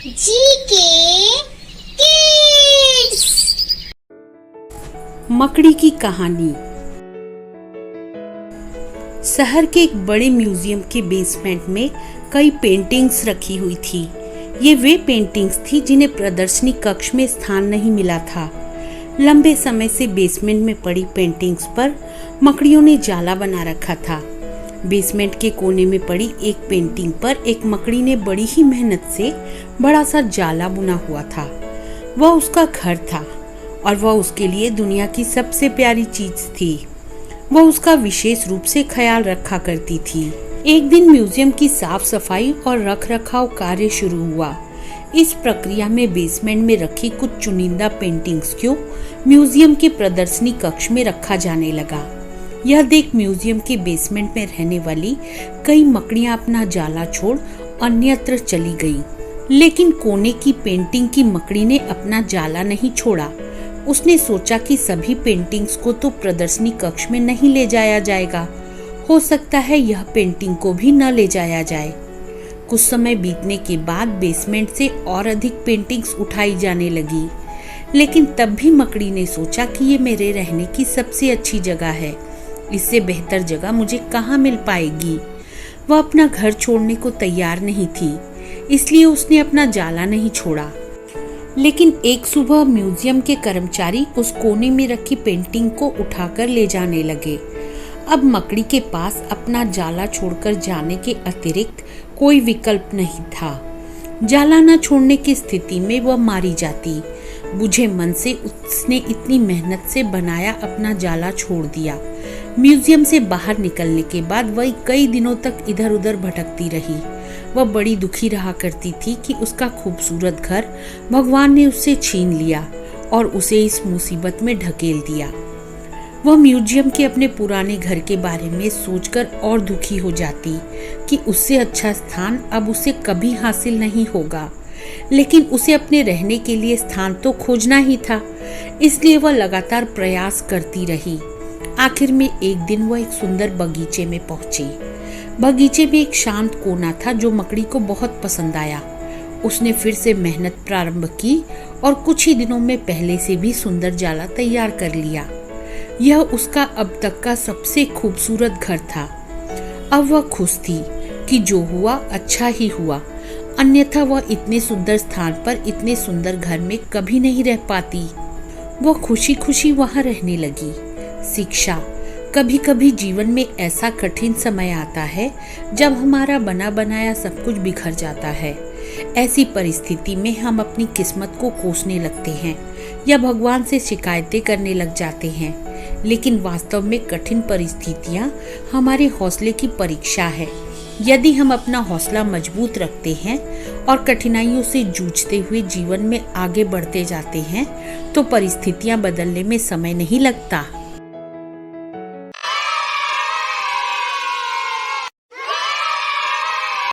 GK kids. मकड़ी की कहानी। शहर के एक बड़े म्यूजियम के बेसमेंट में कई पेंटिंग्स रखी हुई थी। ये वे पेंटिंग्स थी जिन्हें प्रदर्शनी कक्ष में स्थान नहीं मिला था। लंबे समय से बेसमेंट में पड़ी पेंटिंग्स पर मकड़ियों ने जाला बना रखा था। बेसमेंट के कोने में पड़ी एक पेंटिंग पर एक मकड़ी ने बड़ी ही मेहनत से बड़ा सा जाला बुना हुआ था। वह उसका घर था और वह उसके लिए दुनिया की सबसे प्यारी चीज थी। वह उसका विशेष रूप से ख्याल रखा करती थी। एक दिन म्यूजियम की साफ सफाई और रख रखाव कार्य शुरू हुआ। इस प्रक्रिया में बेसमेंट में रखी कुछ चुनिंदा पेंटिंग्स को म्यूजियम के प्रदर्शनी कक्ष में रखा जाने लगा। यह देख म्यूजियम के बेसमेंट में रहने वाली कई मकड़ियां अपना जाला छोड़ अन्यत्र चली गईं। लेकिन कोने की पेंटिंग की मकड़ी ने अपना जाला नहीं छोड़ा। उसने सोचा कि सभी पेंटिंग्स को तो प्रदर्शनी कक्ष में नहीं ले जाया जाएगा, हो सकता है यह पेंटिंग को भी न ले जाया जाए। कुछ समय बीतने के बाद बेसमेंट से और अधिक पेंटिंग्स उठाई जाने लगी, लेकिन तब भी मकड़ी ने सोचा कि ये मेरे रहने की सबसे अच्छी जगह है, इससे बेहतर जगह मुझे कहाँ मिल पाएगी। वह अपना घर छोड़ने को तैयार नहीं थी, इसलिए उसने अपना जाला नहीं छोड़ा। लेकिन एक सुबह म्यूजियम के कर्मचारी उस कोने में रखी पेंटिंग को उठाकर ले जाने लगे। अब मकड़ी के पास अपना जाला छोड़कर जाने के अतिरिक्त कोई विकल्प नहीं था। जाला न छोड़ने की स्थिति में वह मारी जाती। बुझे मन से उसने इतनी मेहनत से बनाया अपना जाला छोड़ दिया। म्यूजियम से बाहर निकलने के बाद वह कई दिनों तक इधर उधर भटकती रही। वह बड़ी दुखी रहा करती थी कि उसका खूबसूरत घर भगवान ने उससे छीन लिया और उसे इस मुसीबत में ढकेल दिया। वह म्यूजियम के अपने पुराने घर के बारे में सोचकर और दुखी हो जाती कि उससे अच्छा स्थान अब उसे कभी हासिल नहीं होगा। लेकिन उसे अपने रहने के लिए स्थान तो खोजना ही था, इसलिए वह लगातार प्रयास करती रही। आखिर में एक दिन वह एक सुंदर बगीचे में पहुंची। बगीचे में एक शांत कोना था जो मकड़ी को बहुत पसंद आया। उसने फिर से मेहनत प्रारंभ की और कुछ ही दिनों में पहले से भी सुंदर जाला तैयार कर लिया। यह उसका अब तक का सबसे खूबसूरत घर था। अब वह खुश थी कि जो हुआ अच्छा ही हुआ, अन्यथा वह इतने सुंदर स्थान पर इतने सुंदर घर में कभी नहीं रह पाती। वह खुशी खुशी वहां रहने लगी। शिक्षा। कभी कभी जीवन में ऐसा कठिन समय आता है जब हमारा बना बनाया सब कुछ बिखर जाता है। ऐसी परिस्थिति में हम अपनी किस्मत को कोसने लगते हैं या भगवान से शिकायतें करने लग जाते हैं। लेकिन वास्तव में कठिन परिस्थितियां हमारे हौसले की परीक्षा है। यदि हम अपना हौसला मजबूत रखते हैं और कठिनाइयों से जूझते हुए जीवन में आगे बढ़ते जाते हैं तो परिस्थितियां बदलने में समय नहीं लगता।